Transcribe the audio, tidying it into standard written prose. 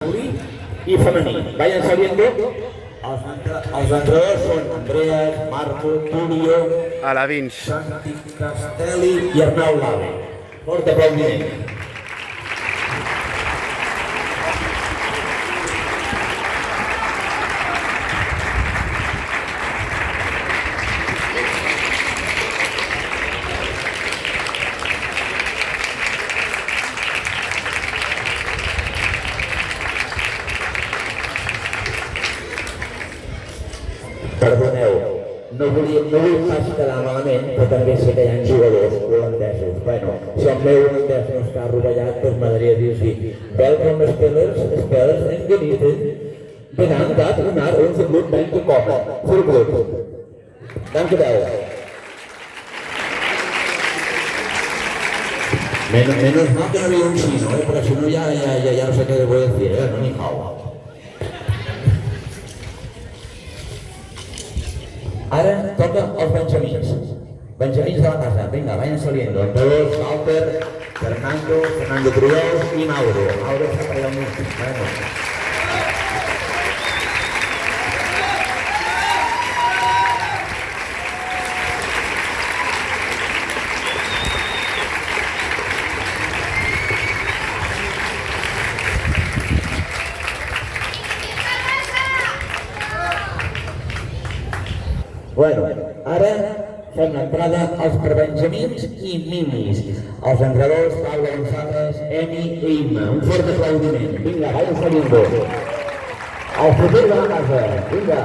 y femení. Vayan saliendo. Els entrenadors són Andreas, Marco, Tulio, Alabins. Santi Castelli i Arnau Lave. Fort aplaudiment. Perdoneu, no vull pas quedar malament, però també sé que hi ha jugadors holandesos. Bueno, si el meu holandès no està rovellat, doncs m'agradaria dir-los welcome spelers en genieten. Bedankt naar onze club bent gekomen. Voor de club. Dank u wel. Menos mal que no había un chino, porque si no ya no sé qué les voy a decir, no ni hao. Ara toca els benjamins. Benjamins de la casa. Vinga, vayan saliendo. Todos, Walter, Fernando Trullos y Mauro. Mauro se ha peleado mucho. Bueno, ara fem l'entrada als prebenjamins i minis. Els entrenadors, Pablo González, Emi i Imma. Un fort aplaudiment. Vinga, vayan saliendo. El futur de la casa. Vinga.